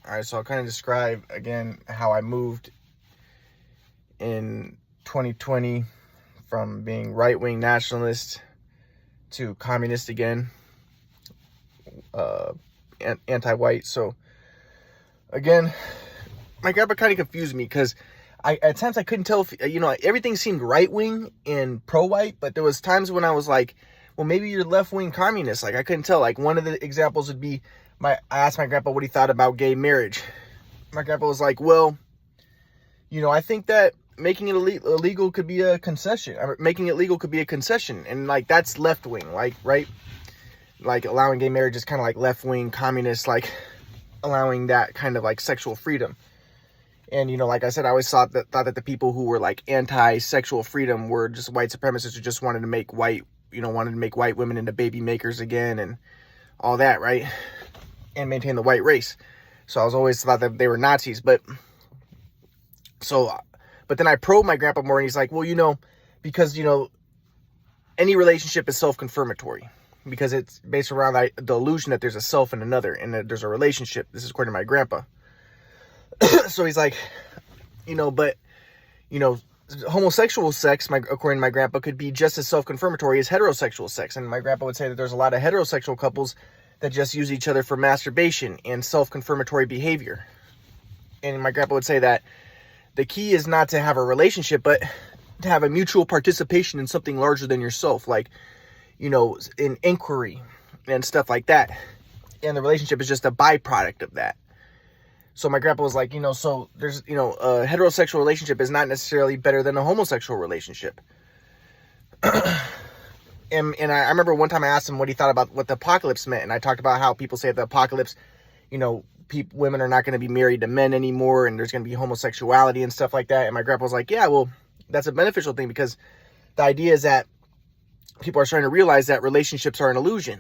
All right, so I'll kind of describe again how I moved in 2020 from being right-wing nationalist to communist again, anti-white. So again, my grandpa kind of confused me because at times I couldn't tell if, everything seemed right-wing and pro-white, but there was times when I was like, well, maybe you're left-wing communist. Like, I couldn't tell. Like, one of the examples would be, I asked my grandpa what he thought about gay marriage. My grandpa was like, well, I think that making it illegal could be a concession. Making it legal could be a concession. And, like, that's left-wing, like, right? Like, allowing gay marriage is kind of like left-wing communist, like, allowing that kind of, like, sexual freedom. And, like I said, I always thought that the people who were, like, anti-sexual freedom were just white supremacists who just wanted to make white women into baby makers again and all that, right? And maintain the white race. So I was always thought that they were Nazis. But then I probed my grandpa more, and he's like, well, because, any relationship is self-confirmatory. Because it's based around the illusion that there's a self and another, and that there's a relationship. This is according to my grandpa. So he's like, but, homosexual sex, according to my grandpa, could be just as self-confirmatory as heterosexual sex. And my grandpa would say that there's a lot of heterosexual couples that just use each other for masturbation and self-confirmatory behavior. And my grandpa would say that the key is not to have a relationship, but to have a mutual participation in something larger than yourself, like, in inquiry and stuff like that. And the relationship is just a byproduct of that. So my grandpa was like, so there's, a heterosexual relationship is not necessarily better than a homosexual relationship. And I remember one time I asked him what he thought about what the apocalypse meant. And I talked about how people say the apocalypse, women are not going to be married to men anymore, and there's going to be homosexuality and stuff like that. And my grandpa was like, yeah, well, that's a beneficial thing, because the idea is that people are starting to realize that relationships are an illusion.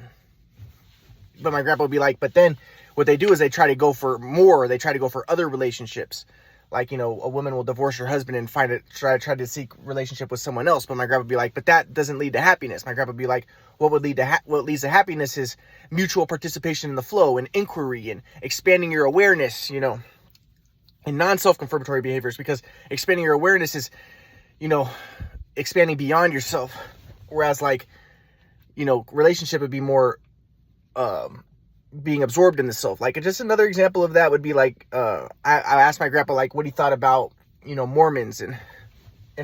But my grandpa would be like, but then what they do is they try to go for more. They try to go for other relationships. Like, a woman will divorce her husband and try to seek relationship with someone else. But my grandpa would be like, but that doesn't lead to happiness. My grandpa would be like, what leads to happiness is mutual participation in the flow and inquiry and expanding your awareness, and non-self-confirmatory behaviors, because expanding your awareness is, expanding beyond yourself. Whereas, like, relationship would be more, being absorbed in the self. Like, just another example of that would be like, I asked my grandpa, like, what he thought about, Mormons and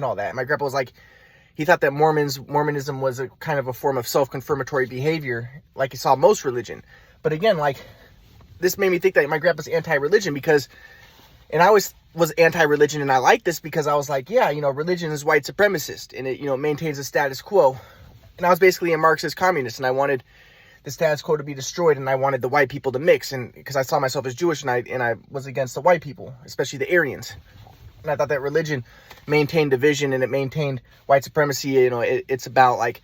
all that. And my grandpa was like, he thought that Mormonism was a kind of a form of self-confirmatory behavior, like he saw most religion. But again, like, this made me think that my grandpa's anti-religion, and I always was anti-religion, and I like this because I was like, yeah, religion is white supremacist, and it, maintains the status quo. And I was basically a Marxist communist, and I wanted the status quo to be destroyed, and I wanted the white people to mix, and because I saw myself as Jewish, and I was against the white people, especially the Aryans. And I thought that religion maintained division, and it maintained white supremacy. It's about, like,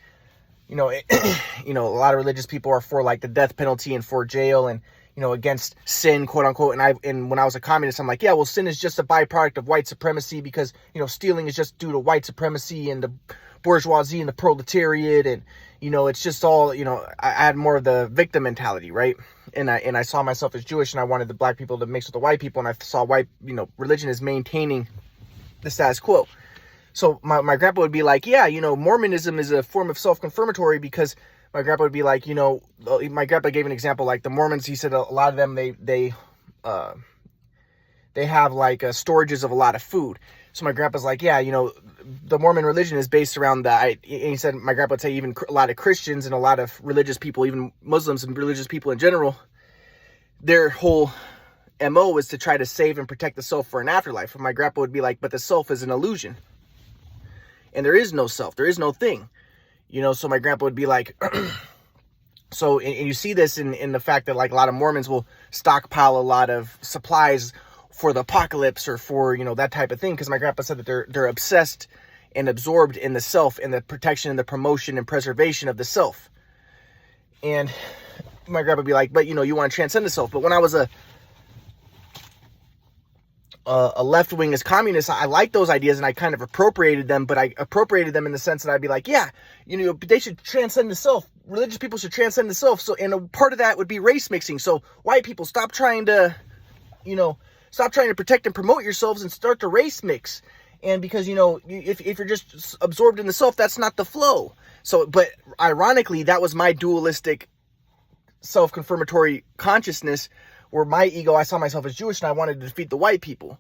a lot of religious people are for, like, the death penalty and for jail, and against sin, quote unquote. And when I was a communist, I'm like, yeah, well, sin is just a byproduct of white supremacy, because stealing is just due to white supremacy and the bourgeoisie and the proletariat, and it's just all, I had more of the victim mentality, right? And I saw myself as Jewish, and I wanted the black people to mix with the white people, and I saw religion is maintaining the status quo. So my grandpa would be like, yeah, Mormonism is a form of self-confirmatory, because my grandpa would be like, my grandpa gave an example, like the Mormons, he said a lot of them, they have, like, storages of a lot of food. So my grandpa's like, yeah, the Mormon religion is based around and he said, my grandpa would say, even a lot of Christians and a lot of religious people, even Muslims and religious people in general, their whole MO is to try to save and protect the self for an afterlife. And my grandpa would be like, but the self is an illusion. And there is no self. There is no thing. So my grandpa would be like, so, and you see this in the fact that, like, a lot of Mormons will stockpile a lot of supplies for the apocalypse or for, that type of thing. Because my grandpa said that they're obsessed and absorbed in the self and the protection and the promotion and preservation of the self. And my grandpa would be like, but, you want to transcend the self. But when I was a left-wing as communist, I like those ideas, and I kind of appropriated them, but I appropriated them in the sense that I'd be like, yeah, they should transcend the self. Religious people should transcend the self. So, and a part of that would be race mixing. So white people, stop trying to stop trying to protect and promote yourselves and start to race mix. And because, if you're just absorbed in the self, that's not the flow. So, but ironically, that was my dualistic self-confirmatory consciousness, where my ego, I saw myself as Jewish and I wanted to defeat the white people.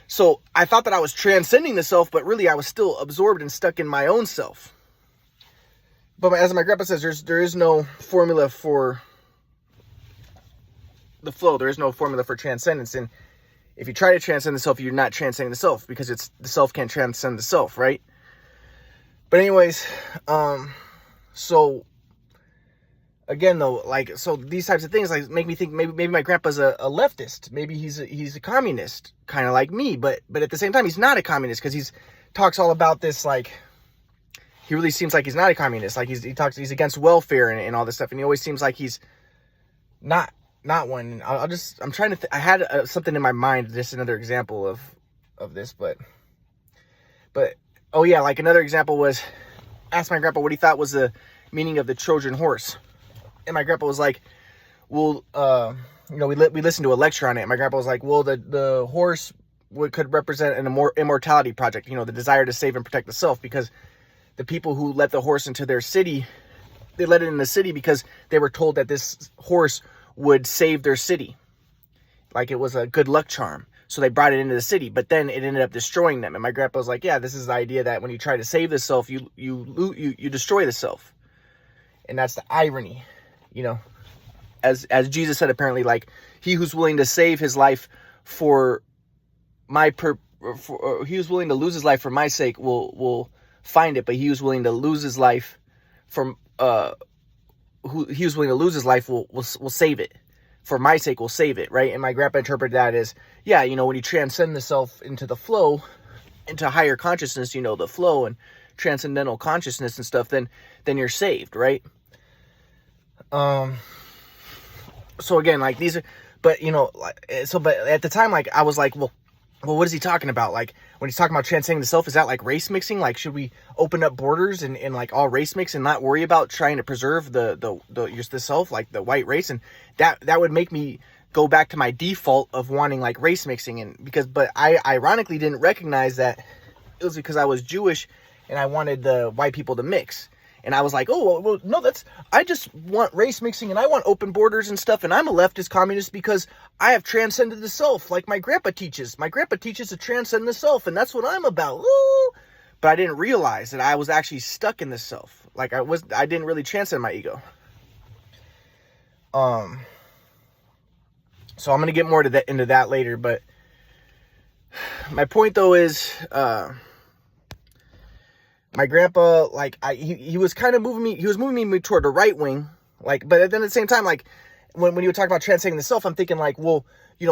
So I thought that I was transcending the self, but really I was still absorbed and stuck in my own self. But as my grandpa says, there is no formula for the flow. There is no formula for transcendence. And if you try to transcend the self, you're not transcending the self, because the self can't transcend the self, right? But anyways, so again though, so these types of things make me think maybe my grandpa's a leftist. Maybe he's a communist, kind of like me, but at the same time he's not a communist, because he's talks all about this, he really seems like he's not a communist. He's against welfare and all this stuff, and he always seems like he's not one. I'm trying to I had something in my mind, just another example of this, but oh yeah, another example was, asked my grandpa what he thought was the meaning of the Trojan horse. And my grandpa was like, well, we listened to a lecture on it. And my grandpa was like, well, the horse could represent an immortality project, the desire to save and protect the self, because the people who let the horse into their city, they let it in the city because they were told that this horse would save their city. Like it was a good luck charm. So they brought it into the city, but then it ended up destroying them. And my grandpa was like, yeah, this is the idea that when you try to save the self, you destroy the self. And that's the irony, as Jesus said, apparently, he who's willing to save his life he who's willing to lose his life for my sake will find it, but he who's willing to lose his life will save it. For my sake will save it, right? And my grandpa interpreted that as, yeah, when you transcend the self into the flow, into higher consciousness, the flow and transcendental consciousness and stuff, then you're saved, right? So again, these are, but but at the time, I was like, well, what is he talking about? When he's talking about transcending the self, is that race mixing? Should we open up borders and all race mix and not worry about trying to preserve the self, the white race? And that would make me go back to my default of wanting race mixing. But I ironically didn't recognize that it was because I was Jewish and I wanted the white people to mix. And I was like, oh, well, no, I just want race mixing and I want open borders and stuff. And I'm a leftist communist because I have transcended the self, like my grandpa teaches. My grandpa teaches to transcend the self, and that's what I'm about. Woo! But I didn't realize that I was actually stuck in the self. I didn't really transcend my ego. So I'm going to get more into that later. But my point, though, is... my grandpa, he was kind of moving me toward the right wing, but then at the same time, when you would talk about transcending the self, I'm thinking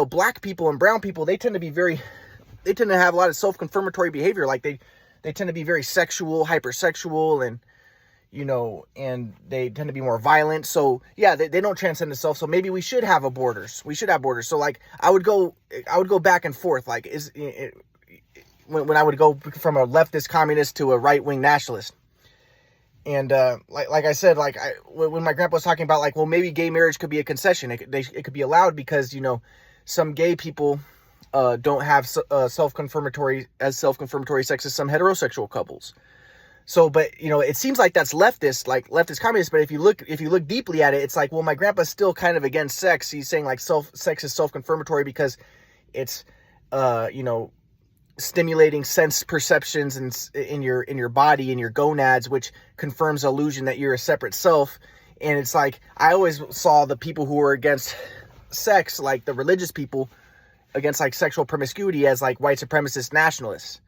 black people and brown people, they tend to have a lot of self-confirmatory behavior. They tend to be very sexual, hypersexual, and, and they tend to be more violent. So yeah, they don't transcend the self. So maybe we should have borders. So I would go back and forth. When I would go from a leftist communist to a right-wing nationalist. And like I said, when my grandpa was talking about well, maybe gay marriage could be a concession. It could be allowed because some gay people don't have self-confirmatory sex as some heterosexual couples. So, but it seems like that's leftist communist. But if you look deeply at it, it's well, my grandpa's still kind of against sex. He's saying sex is self-confirmatory because it's stimulating sense perceptions in your body, in your gonads, which confirms illusion that you're a separate self. And it's I always saw the people who were against sex, the religious people, against sexual promiscuity as white supremacist nationalists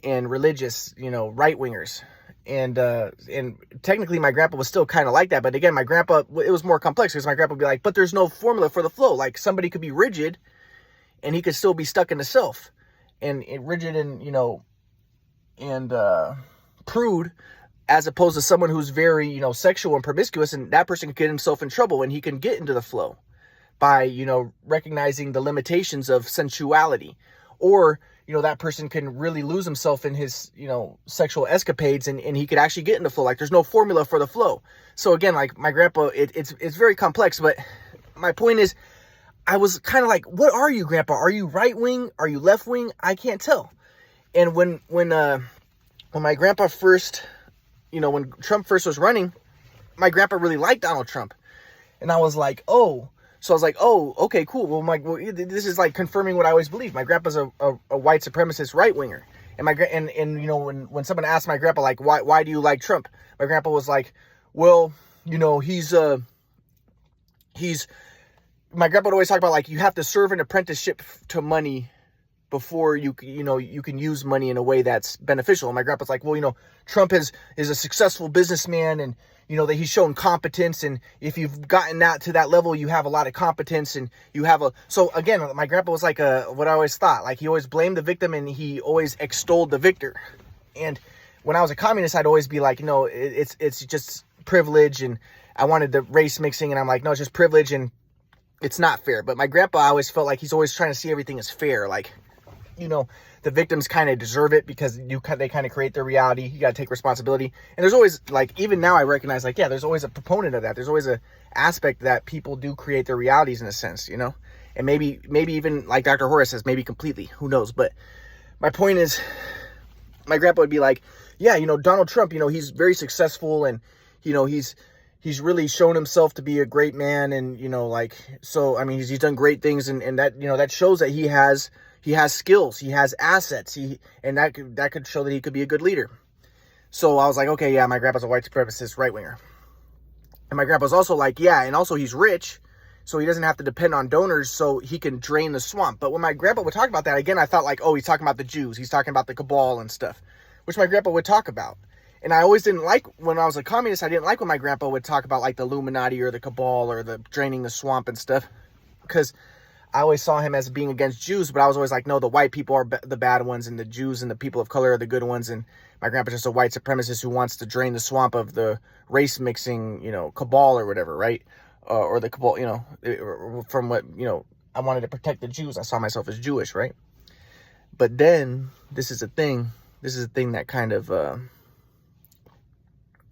and religious, right wingers. And technically my grandpa was still kind of like that. But again, my grandpa, it was more complex because my grandpa would be but there's no formula for the flow. Somebody could be rigid and he could still be stuck in the self. And rigid and prude, as opposed to someone who's very sexual and promiscuous, and that person can get himself in trouble and he can get into the flow by recognizing the limitations of sensuality, or that person can really lose himself in his sexual escapades and he could actually get into flow. There's no formula for the flow. So again, my grandpa, it's very complex, but my point is, I was kind of like, what are you, Grandpa? Are you right wing? Are you left wing? I can't tell. And when my grandpa first, when Trump first was running, my grandpa really liked Donald Trump. And I was like, oh. So I was like, oh, okay, cool. Well, this is like confirming what I always believed. My grandpa's a white supremacist right winger. And when someone asked my grandpa, like, why do you like Trump? My grandpa was like, well, my grandpa would always talk about, like, you have to serve an apprenticeship to money before you can use money in a way that's beneficial. And my grandpa's like, well, Trump is a successful businessman, and that he's shown competence, and if you've gotten to that level, you have a lot of competence, and you have so again, my grandpa was like what I always thought, like, he always blamed the victim and he always extolled the victor. And when I was a communist, I'd always be like, it's just privilege, and I wanted the race mixing, and I'm like, no, it's just privilege and it's not fair. But my grandpa, I always felt like he's always trying to see everything as fair, like, the victims kind of deserve it because they kind of create their reality. You got to take responsibility. And there's always, like, even now I recognize, like, yeah, there's always a proponent of that. There's always a aspect that people do create their realities in a sense, and maybe even, like Dr. Horace says, maybe completely, who knows. But my point is, my grandpa would be like, yeah, Donald Trump, he's very successful, and, he's really shown himself to be a great man. And, so, I mean, he's done great things, and that, that shows that he has skills, he has assets, and that could show that he could be a good leader. So I was like, okay, yeah, my grandpa's a white supremacist right winger. And my grandpa's also like, yeah, and also he's rich, so he doesn't have to depend on donors, so he can drain the swamp. But when my grandpa would talk about that, again, I thought, like, oh, he's talking about the Jews, he's talking about the cabal and stuff, which my grandpa would talk about. And I always didn't like, when I was a communist, I didn't like when my grandpa would talk about, like, the Illuminati or the cabal or the draining the swamp and stuff, because I always saw him as being against Jews, but I was always like, no, the white people are the bad ones, and the Jews and the people of color are the good ones. And my grandpa's just a white supremacist who wants to drain the swamp of the race mixing, cabal or whatever, right? Or the cabal, from what, I wanted to protect the Jews. I saw myself as Jewish, right? But then this is a thing that kind of,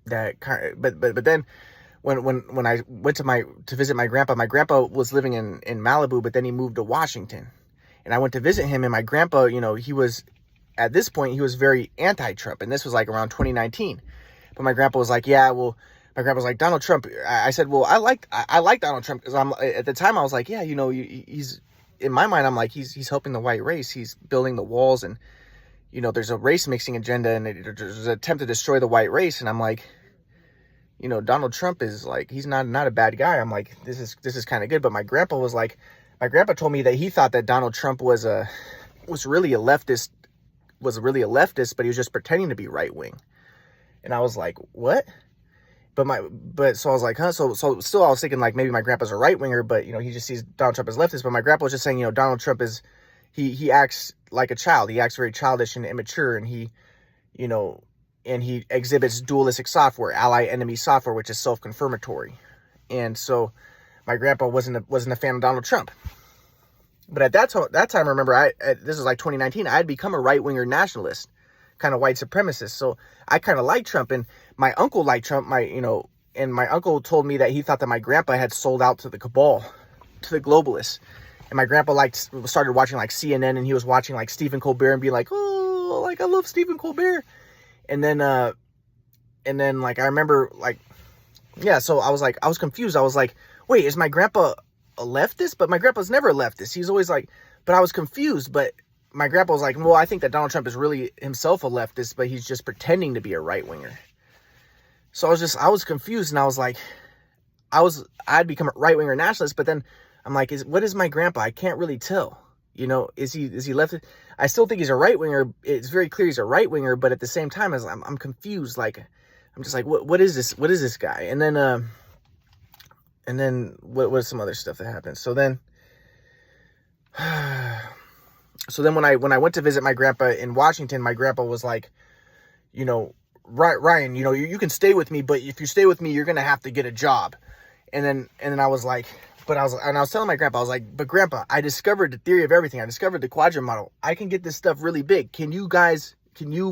but then when I went to visit my grandpa was living in Malibu, but then he moved to Washington, and I went to visit him, and my grandpa, at this point, he was very anti-Trump, and this was like around 2019. But my grandpa was like, yeah, well, my grandpa was like, Donald Trump. I said, well, I like Donald Trump, because at the time I was like, yeah, he's, in my mind, I'm like, he's helping the white race, he's building the walls, and there's a race mixing agenda, and there's an attempt to destroy the white race, and I'm like, Donald Trump is like, he's not a bad guy. I'm like, this is kind of good. But my grandpa told me that he thought that Donald Trump was really a leftist, but he was just pretending to be right wing. And I was like, what? So I was like, huh? So still I was thinking, like, maybe my grandpa's a right winger, but he just sees Donald Trump as leftist. But my grandpa was just saying, Donald Trump is, he acts like a child. He acts very childish and immature, and he exhibits dualistic software, ally-enemy software, which is self-confirmatory. And so my grandpa wasn't a fan of Donald Trump. But at that time, remember, this was like 2019, I had become a right-winger nationalist, kind of white supremacist. So I kind of liked Trump, and my uncle liked Trump, and my uncle told me that he thought that my grandpa had sold out to the cabal, to the globalists. And my grandpa started watching like CNN, and he was watching like Stephen Colbert and be like, oh, like, I love Stephen Colbert. And then like, I remember, like, yeah, so I was confused. I was like, wait, is my grandpa a leftist? But my grandpa's never a leftist. He's always like, but I was confused. But my grandpa was like, well, I think that Donald Trump is really himself a leftist, but he's just pretending to be a right winger. So I was confused, and I was like, I'd become a right winger nationalist, but then I'm like, what is my grandpa? I can't really tell. Is he leftist? I still think he's a right winger. It's very clear he's a right winger, but at the same time, I'm confused. Like, I'm just like, what is this? What is this guy? And then what's some other stuff that happened? So then when I went to visit my grandpa in Washington, my grandpa was like, Ryan, you can stay with me, but if you stay with me, you're gonna have to get a job. And then I was like, I was telling my grandpa, I was like, but Grandpa, I discovered the theory of everything. I discovered the quadrant model. I can get this stuff really big. Can you,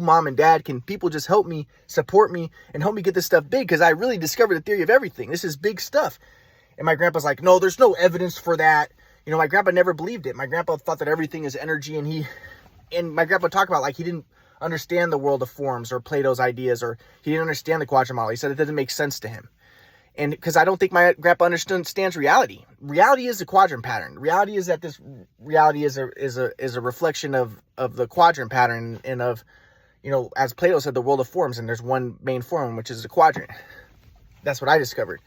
Mom and Dad, can people just help me, support me, and help me get this stuff big? Because I really discovered the theory of everything. This is big stuff. And my grandpa's like, no, there's no evidence for that. my grandpa never believed it. My grandpa thought that everything is energy, and my grandpa talked about, like, he didn't understand the world of forms or Plato's ideas, or he didn't understand the quadrant model. He said it doesn't make sense to him. And because I don't think my grandpa understands reality. Reality is a quadrant pattern. Reality is that this reality is a reflection of the quadrant pattern, and of, as Plato said, the world of forms, and there's one main form, which is a quadrant. That's what I discovered.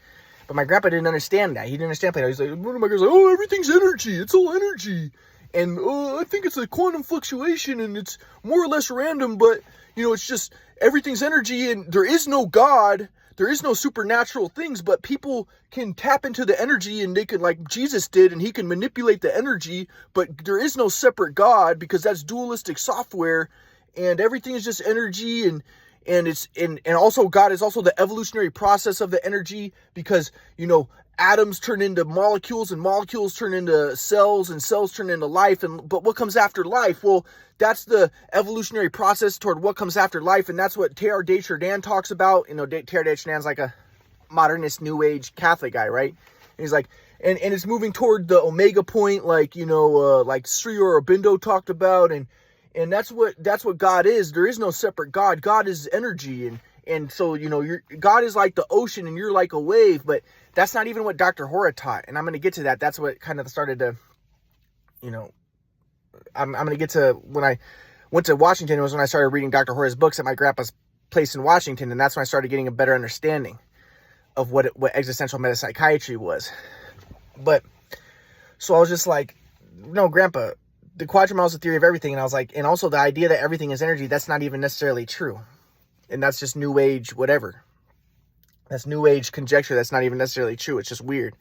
But my grandpa didn't understand that. He didn't understand Plato. He's like, one of my guys like, oh, everything's energy. It's all energy. And I think it's a quantum fluctuation, and it's more or less random, but, it's just everything's energy, and there is no God. There is no supernatural things, but people can tap into the energy, and they can, like Jesus did, and he can manipulate the energy, but there is no separate God, because that's dualistic software, and everything is just energy, and also God is also the evolutionary process of the energy, because, atoms turn into molecules, and molecules turn into cells, and cells turn into life. But what comes after life? Well, that's the evolutionary process toward what comes after life. And that's what Teilhard de Chardin talks about. Teilhard de Chardin's like a modernist New Age Catholic guy, right? And he's like, and it's moving toward the omega point, like, like Sri Aurobindo talked about. And that's what God is. There is no separate God. God is energy. And so, God is like the ocean, and you're like a wave, but that's not even what Dr. Hora taught. And I'm going to get to that. That's what kind of started to, I'm going to get to when I went to Washington. It was when I started reading Dr. Hora's books at my grandpa's place in Washington. And that's when I started getting a better understanding of what existential metapsychiatry was. But so I was just like, no, Grandpa, the quadrant model is the theory of everything. And I was like, and also the idea that everything is energy, that's not even necessarily true. And that's just New Age, whatever. That's New Age conjecture. That's not even necessarily true. It's just weird.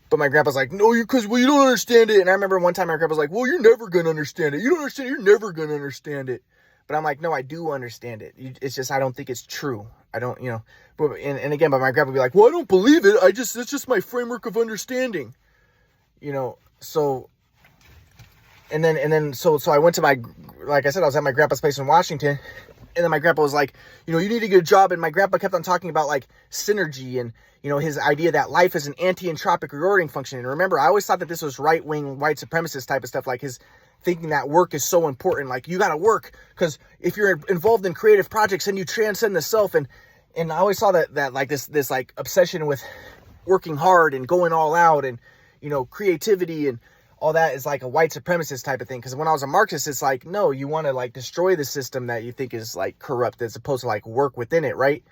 But my grandpa's like, no, you don't understand it. And I remember one time my grandpa's like, well, you're never going to understand it. You don't understand it. You're never going to understand it. But I'm like, no, I do understand it. It's just, I don't think it's true. I don't, but, and again, but my grandpa would be like, well, I don't believe it. It's just my framework of understanding, so, so I went to like I said, I was at my grandpa's place in Washington. And then my grandpa was like, you need to get a job. And my grandpa kept on talking about, like, synergy and, his idea that life is an anti-entropic reordering function. And remember, I always thought that this was right-wing, white supremacist type of stuff, like his thinking that work is so important. Like, you got to work, because if you're involved in creative projects, then you transcend the self. And I always saw that like this like obsession with working hard and going all out, and, creativity and all that is like a white supremacist type of thing. Because when I was a Marxist, it's like, no, you want to, like, destroy the system that you think is, like, corrupt, as opposed to, like, work within it, right?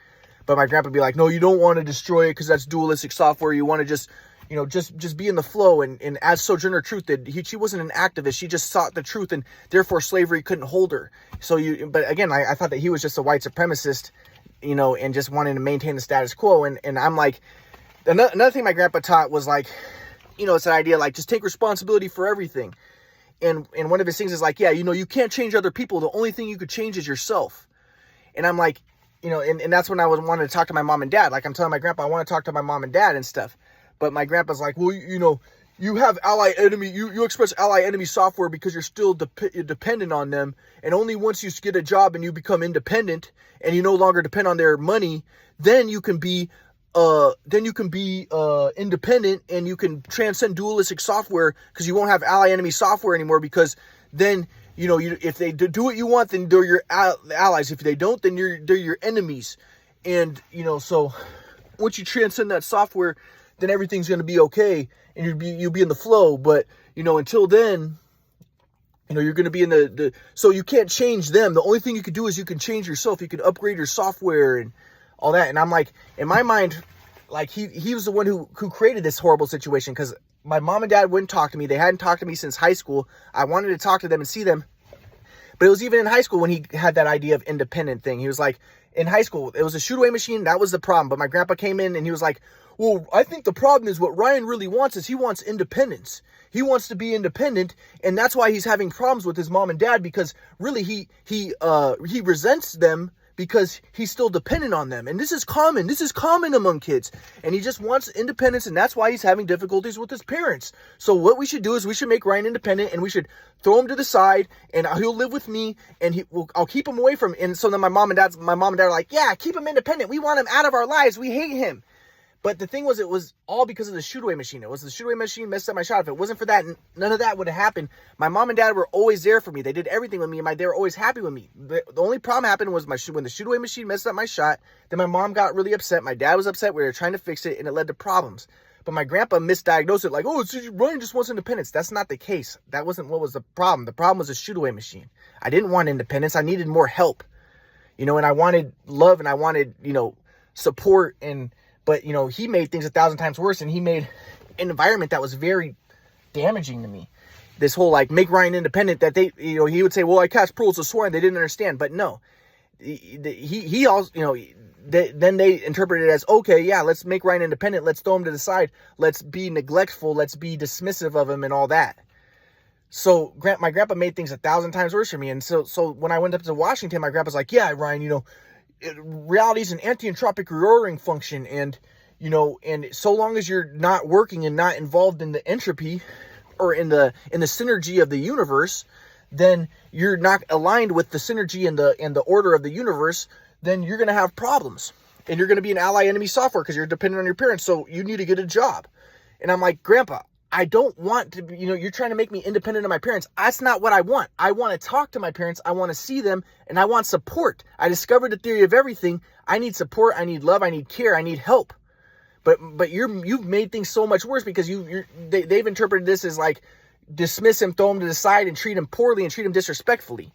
But my grandpa would be like, no, you don't want to destroy it, because that's dualistic software. You want to just, just be in the flow. And as Sojourner Truth did, she wasn't an activist. She just sought the truth, and therefore slavery couldn't hold her. So but again, I thought that he was just a white supremacist, and just wanting to maintain the status quo. And I'm like, another thing my grandpa taught was, like, it's an idea, like, just take responsibility for everything. And one of his things is like, yeah, you can't change other people. The only thing you could change is yourself. And I'm like, and that's when I wanted to talk to my mom and dad. Like, I'm telling my grandpa, I want to talk to my mom and dad and stuff. But my grandpa's like, well, you have ally enemy, you express ally enemy software because you're still dependent on them. And only once you get a job and you become independent and you no longer depend on their money, then you can be independent, and you can transcend dualistic software, because you won't have ally enemy software anymore, because then, if they do what you want, then they're your allies. If they don't, then they're your enemies. And, so once you transcend that software, then everything's going to be okay, and you'll be in the flow. But, until then, you're going to be in so you can't change them. The only thing you can do is you can change yourself. You can upgrade your software and all that. And I'm like, in my mind, like, he was the one who created this horrible situation, because my mom and dad wouldn't talk to me. They hadn't talked to me since high school. I wanted to talk to them and see them. But it was even in high school when he had that idea of independent thing. He was like, in high school, it was a shoot away machine. That was the problem. But my grandpa came in and he was like, well, I think the problem is what Ryan really wants is he wants independence. He wants to be independent. And that's why he's having problems with his mom and dad, because really he resents them, because he's still dependent on them. And this is common. This is common among kids. And he just wants independence, and that's why he's having difficulties with his parents. So what we should do is we should make Ryan independent, and we should throw him to the side, and he'll live with me, and I'll keep him away from. And so then my mom and dad are like, yeah, keep him independent. We want him out of our lives. We hate him. But the thing was, it was all because of the shoot-away machine. It was the shoot-away machine messed up my shot. If it wasn't for that, none of that would have happened. My mom and dad were always there for me. They did everything with me, and they were always happy with me. The only problem happened was when the shoot-away machine messed up my shot, then my mom got really upset. My dad was upset. We were trying to fix it, and it led to problems. But my grandpa misdiagnosed it like, oh, Ryan just wants independence. That's not the case. That wasn't what was the problem. The problem was a shoot-away machine. I didn't want independence. I needed more help, and I wanted love, and I wanted, support, but, he made things 1,000 times worse, and he made an environment that was very damaging to me. This whole, make Ryan independent, that he would say, well, I catch pearls of swine. They didn't understand. But no, he also, then they interpreted it as, okay, yeah, let's make Ryan independent. Let's throw him to the side. Let's be neglectful. Let's be dismissive of him and all that. So my grandpa made things 1,000 times worse for me. And so when I went up to Washington, my grandpa's like, yeah, Ryan, reality is an anti-entropic reordering function, and and so long as you're not working and not involved in the entropy or in the synergy of the universe, then you're not aligned with the synergy and the order of the universe, then you're going to have problems, and you're going to be an ally enemy software because you're dependent on your parents, so you need to get a job. And I'm like, Grandpa, I don't want to be, you're trying to make me independent of my parents. That's not what I want. I want to talk to my parents. I want to see them, and I want support. I discovered the theory of everything. I need support. I need love. I need care. I need help. But you've made things so much worse because they've interpreted this as like dismiss him, throw him to the side, and treat him poorly and treat him disrespectfully.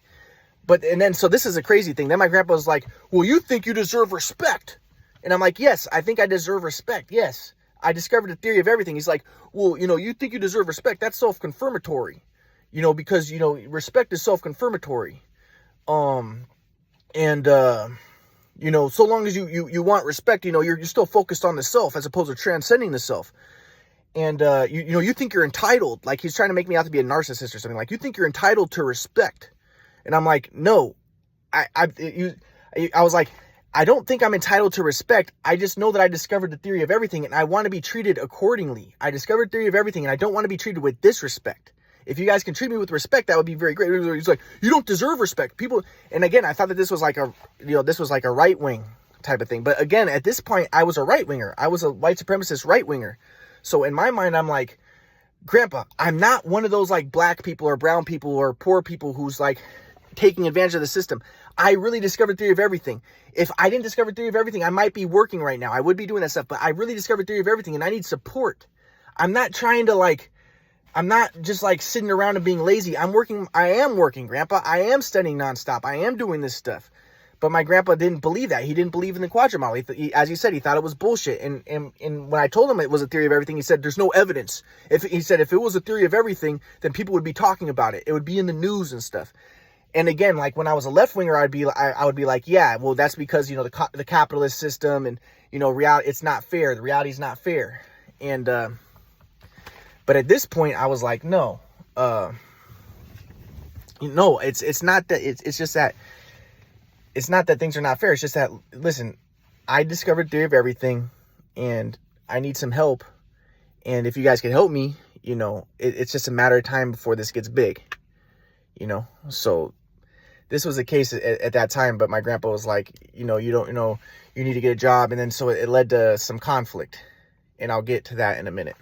So this is a crazy thing. Then my grandpa was like, well, you think you deserve respect. And I'm like, yes, I think I deserve respect. Yes. I discovered the theory of everything. He's like, well, you think you deserve respect. That's self-confirmatory, because, respect is self-confirmatory. So long as you want respect, you're still focused on the self as opposed to transcending the self. And, you think you're entitled, like he's trying to make me out to be a narcissist or something. Like, you think you're entitled to respect. And I'm like, no, I was like, I don't think I'm entitled to respect. I just know that I discovered the theory of everything, and I want to be treated accordingly. I discovered theory of everything, and I don't want to be treated with disrespect. If you guys can treat me with respect, that would be very great. He's like, you don't deserve respect. People, and again, I thought that this was like a right wing type of thing. But again, at this point, I was a right winger. I was a white supremacist right winger. So in my mind, I'm like, Grandpa, I'm not one of those like black people or brown people or poor people who's like taking advantage of the system. I really discovered theory of everything. If I didn't discover theory of everything, I might be working right now. I would be doing that stuff, but I really discovered theory of everything, and I need support. I'm not trying to I'm not just sitting around and being lazy. I am working, Grandpa. I am studying nonstop. I am doing this stuff. But my grandpa didn't believe that. He didn't believe in the quadrant model. As you said, he thought it was bullshit. And when I told him it was a theory of everything, he said, there's no evidence. He said, if it was a theory of everything, then people would be talking about it. It would be in the news and stuff. And again, when I was a left winger, I would be like, yeah, well, that's because, the capitalist system and, reality, it's not fair. The reality is not fair. And, but at this point I was like, no, it's not that, it's just that, it's not that things are not fair. It's just that, listen, I discovered theory of everything and I need some help. And if you guys can help me, it's just a matter of time before this gets big, so this was the case at that time. But my grandpa was like, you need to get a job. And then so it led to some conflict, and I'll get to that in a minute.